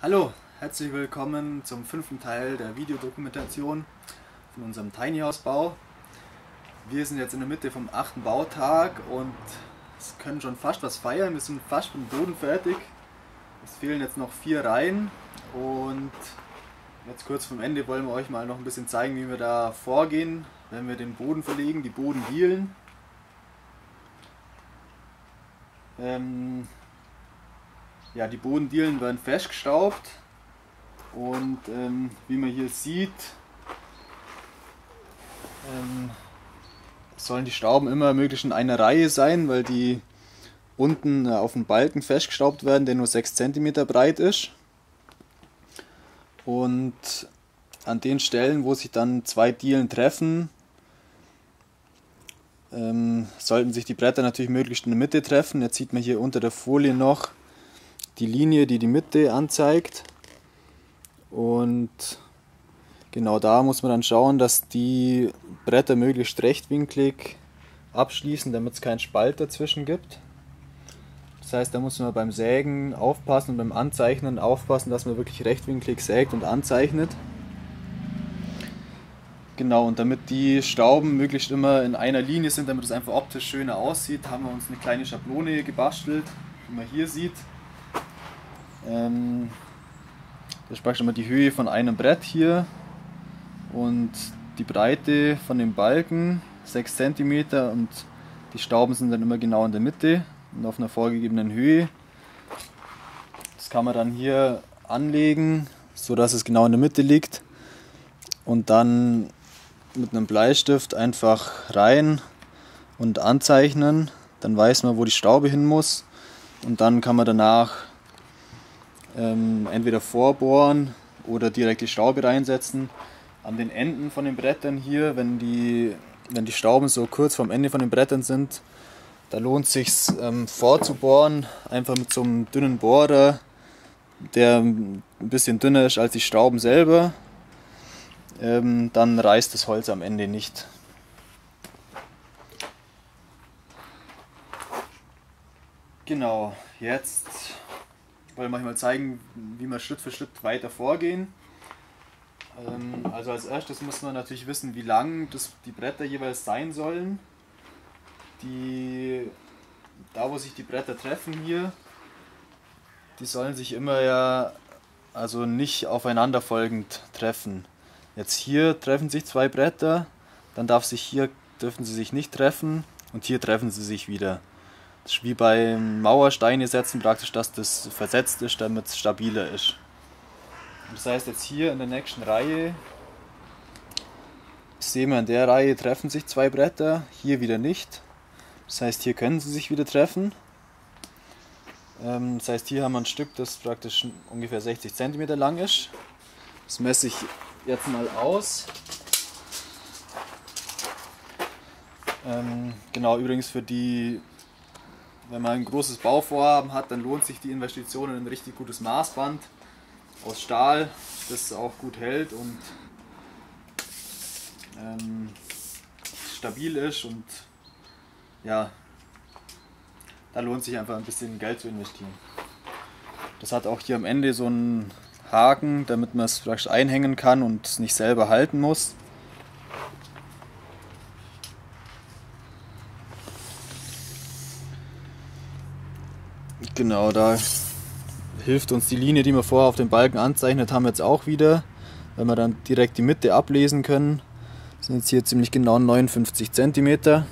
Hallo, herzlich willkommen zum 5. Teil der Videodokumentation von unserem Tiny House Bau. Wir sind jetzt in der Mitte vom 8. Bautag und können schon fast was feiern. Wir sind fast mit dem Boden fertig. Es fehlen jetzt noch 4 Reihen und jetzt kurz vom Ende wollen wir euch mal noch ein bisschen zeigen, wie wir da vorgehen, wenn wir den Boden verlegen, die Bodendielen. Ja, die Bodendielen werden festgestaubt und wie man hier sieht, sollen die Stauben immer möglichst in einer Reihe sein, weil die unten auf dem Balken festgestaubt werden, der nur 6 cm breit ist. Und an den Stellen, wo sich dann 2 Dielen treffen, sollten sich die Bretter natürlich möglichst in der Mitte treffen. Jetzt sieht man hier unter der Folie noch die Linie, die die Mitte anzeigt. Und genau da muss man dann schauen, dass die Bretter möglichst rechtwinklig abschließen, damit es keinen Spalt dazwischen gibt. Das heißt, da muss man beim Sägen aufpassen und beim Anzeichnen aufpassen, dass man wirklich rechtwinklig sägt und anzeichnet. Genau, und damit die Stauben möglichst immer in einer Linie sind, damit es einfach optisch schöner aussieht, haben wir uns eine kleine Schablone gebastelt, wie man hier sieht. Das ist immer die Höhe von einem Brett hier und die Breite von dem Balken 6 cm und die Stauben sind dann immer genau in der Mitte und auf einer vorgegebenen Höhe. Das kann man dann hier anlegen, so dass es genau in der Mitte liegt und dann mit einem Bleistift einfach rein und anzeichnen. Dann weiß man, wo die Staube hin muss und dann kann man danach entweder vorbohren oder direkt die Staube reinsetzen. An den Enden von den Brettern hier, wenn die Stauben so kurz vom Ende von den Brettern sind, da lohnt es sich vorzubohren, einfach mit so einem dünnen Bohrer, der ein bisschen dünner ist als die Stauben selber. Dann reißt das Holz am Ende nicht. Genau, jetzt wollen wir euch mal zeigen, wie wir Schritt für Schritt weiter vorgehen. Also als erstes muss man natürlich wissen, wie lang die Bretter jeweils sein sollen. Da wo sich die Bretter treffen hier, die sollen sich immer also nicht aufeinanderfolgend treffen. Jetzt hier treffen sich 2 Bretter, dann dürfen sie sich nicht treffen und hier treffen sie sich wieder. Das ist wie beim Mauersteine setzen praktisch, dass das versetzt ist, damit es stabiler ist. Das heißt, jetzt hier in der nächsten Reihe sehen wir, in der Reihe treffen sich 2 Bretter, hier wieder nicht. Das heißt, hier können sie sich wieder treffen. Das heißt, hier haben wir ein Stück, das praktisch ungefähr 60 cm lang ist. Das messe ich jetzt mal aus. Genau, übrigens wenn man ein großes Bauvorhaben hat, dann lohnt sich die Investition in ein richtig gutes Maßband aus Stahl, das auch gut hält und stabil ist, und ja, da lohnt sich einfach ein bisschen Geld zu investieren. Das hat auch hier am Ende so einen Haken, damit man es vielleicht einhängen kann und es nicht selber halten muss. Genau, da hilft uns die Linie, die wir vorher auf dem Balken anzeichnet haben, jetzt auch wieder, weil wir dann direkt die Mitte ablesen können. Das sind jetzt hier ziemlich genau 59 cm.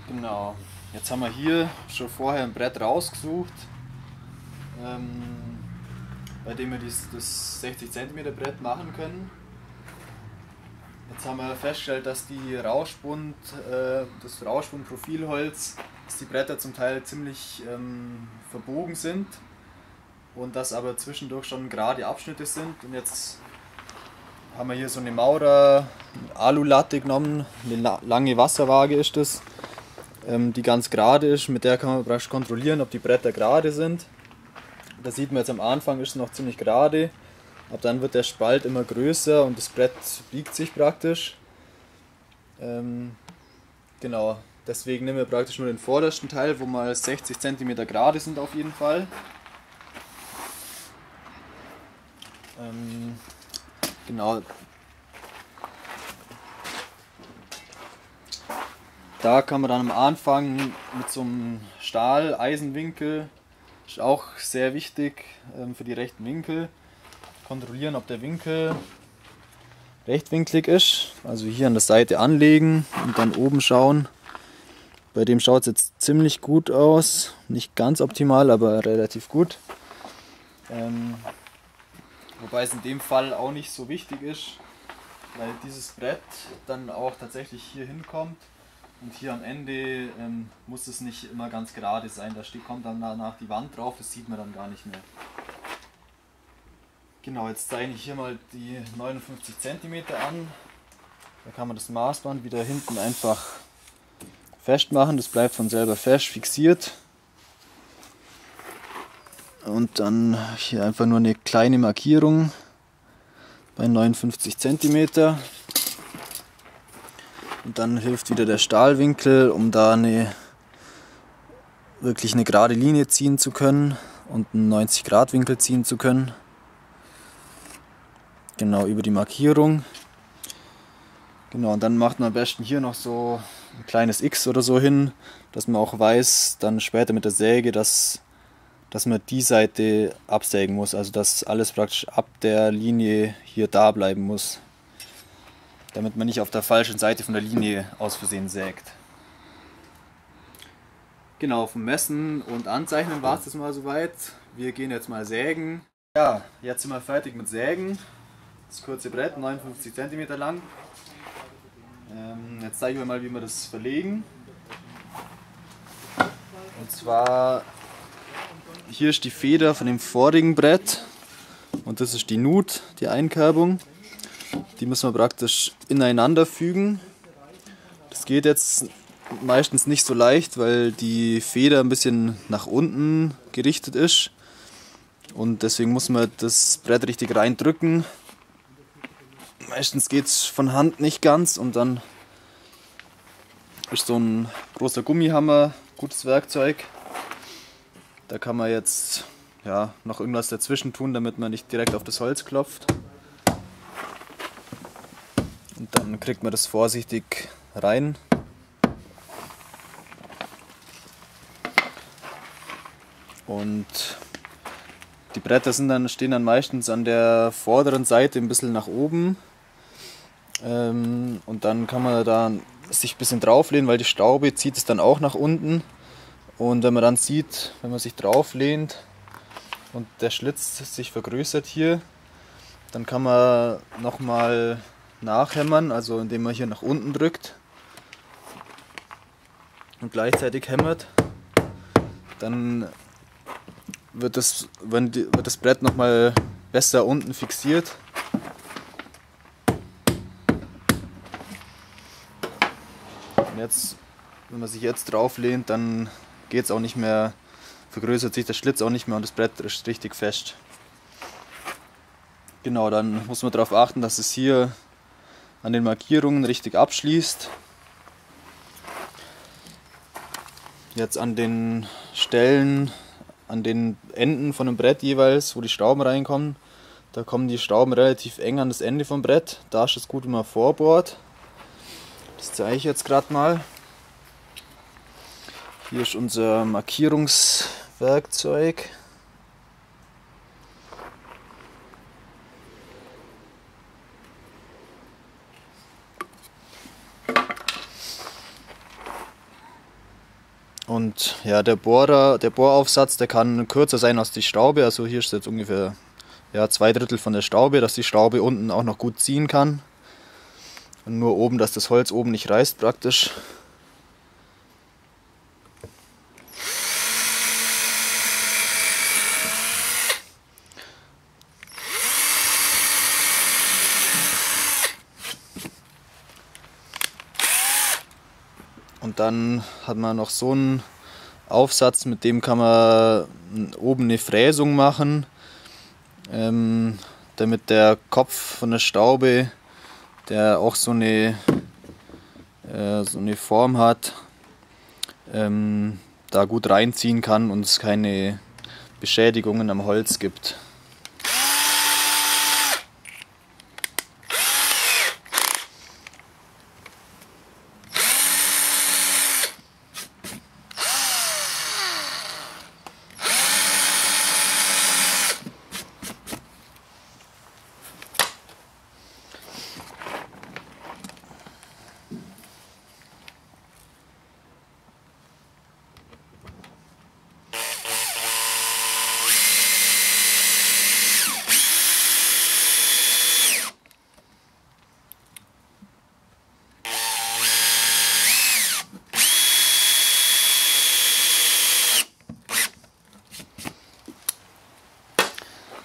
Genau, jetzt haben wir hier schon vorher ein Brett rausgesucht, bei dem wir das 60 cm Brett machen können. Jetzt haben wir festgestellt, dass das Rauschbund-Profilholz, dass die Bretter zum Teil ziemlich verbogen sind und dass aber zwischendurch schon gerade Abschnitte sind. Und jetzt haben wir hier so eine Maurer Alulatte genommen, eine lange Wasserwaage ist das, die ganz gerade ist, mit der kann man praktisch kontrollieren, ob die Bretter gerade sind. Da sieht man jetzt am Anfang ist es noch ziemlich gerade. Ab dann wird der Spalt immer größer und das Brett biegt sich praktisch. Genau, Deswegen nehmen wir praktisch nur den vordersten Teil, wo mal 60 cm gerade sind auf jeden Fall. Genau. Da kann man dann am Anfang mit so einem Stahl-Eisenwinkel, ist auch sehr wichtig für die rechten Winkel, kontrollieren, ob der Winkel rechtwinklig ist. Also hier an der Seite anlegen und dann oben schauen. Bei dem schaut es jetzt ziemlich gut aus. Nicht ganz optimal, aber relativ gut. Wobei es in dem Fall auch nicht so wichtig ist, weil dieses Brett dann auch tatsächlich hier hinkommt. Und hier am Ende muss es nicht immer ganz gerade sein. Da kommt dann danach die Wand drauf, das sieht man dann gar nicht mehr. Genau, jetzt zeige ich hier mal die 59 cm an. Da kann man das Maßband wieder hinten einfach festmachen. Das bleibt von selber fest fixiert. Und dann hier einfach nur eine kleine Markierung bei 59 cm. Und dann hilft wieder der Stahlwinkel, um da wirklich eine gerade Linie ziehen zu können und einen 90-Grad-Winkel ziehen zu können. Genau, über die Markierung. Genau, und dann macht man am besten hier noch so ein kleines X oder so hin, dass man auch weiß, dann später mit der Säge, dass man die Seite absägen muss. Also dass alles praktisch ab der Linie hier da bleiben muss, damit man nicht auf der falschen Seite von der Linie aus Versehen sägt. Genau, vom Messen und Anzeichnen war es das mal soweit. Wir gehen jetzt mal sägen. Ja, jetzt sind wir fertig mit Sägen. Das kurze Brett, 59 cm lang. Jetzt zeige ich euch mal, wie wir das verlegen. Und zwar, hier ist die Feder von dem vorigen Brett und das ist die Nut, die Einkerbung. Die müssen wir praktisch ineinander fügen. Das geht jetzt meistens nicht so leicht, weil die Feder ein bisschen nach unten gerichtet ist. Und deswegen muss man das Brett richtig reindrücken. Meistens geht es von Hand nicht ganz und dann ist so ein großer Gummihammer gutes Werkzeug. Da kann man jetzt noch irgendwas dazwischen tun, damit man nicht direkt auf das Holz klopft. Und dann kriegt man das vorsichtig rein. Und die Bretter stehen dann meistens an der vorderen Seite ein bisschen nach oben. Und dann kann man da sich ein bisschen drauflehnen, weil die Schraube zieht es dann auch nach unten. Und wenn man dann sieht, wenn man sich drauflehnt und der Schlitz sich vergrößert hier, dann kann man nochmal nachhämmern, also indem man hier nach unten drückt und gleichzeitig hämmert. Dann wird das Brett nochmal besser unten fixiert. Und jetzt, wenn man sich jetzt drauf lehnt, dann geht es auch nicht mehr, vergrößert sich der Schlitz auch nicht mehr und das Brett ist richtig fest. Genau, dann muss man darauf achten, dass es hier an den Markierungen richtig abschließt. Jetzt an den Stellen, an den Enden von dem Brett jeweils, wo die Schrauben reinkommen, da kommen die Schrauben relativ eng an das Ende vom Brett. Da ist es gut, wenn man vorbohrt. Das zeige ich jetzt gerade mal. Hier ist unser Markierungswerkzeug. Und ja, der Bohraufsatz, der kann kürzer sein als die Schraube. Also hier ist jetzt ungefähr 2/3 von der Schraube, dass die Schraube unten auch noch gut ziehen kann. Und nur oben, dass das Holz oben nicht reißt praktisch. Und dann hat man noch so einen Aufsatz, mit dem kann man oben eine Fräsung machen, damit der Kopf von der Schraube, der auch so eine Form hat, da gut reinziehen kann und es keine Beschädigungen am Holz gibt.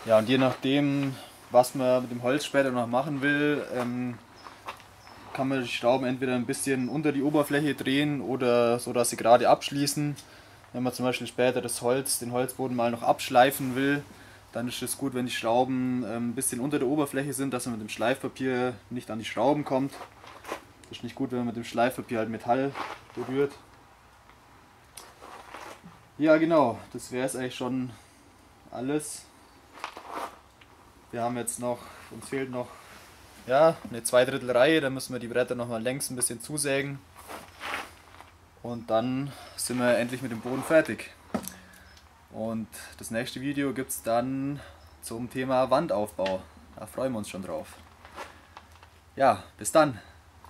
Ja, und je nachdem, was man mit dem Holz später noch machen will, kann man die Schrauben entweder ein bisschen unter die Oberfläche drehen oder so, dass sie gerade abschließen. Wenn man zum Beispiel später den Holzboden mal noch abschleifen will, dann ist es gut, wenn die Schrauben ein bisschen unter der Oberfläche sind, dass man mit dem Schleifpapier nicht an die Schrauben kommt. Das ist nicht gut, wenn man mit dem Schleifpapier halt Metall berührt. Ja, genau, das wäre es eigentlich schon alles. Wir haben jetzt noch, uns fehlt noch eine 2/3 Reihe, da müssen wir die Bretter nochmal längs ein bisschen zusägen. Und dann sind wir endlich mit dem Boden fertig. Und das nächste Video gibt es dann zum Thema Wandaufbau. Da freuen wir uns schon drauf. Ja, bis dann!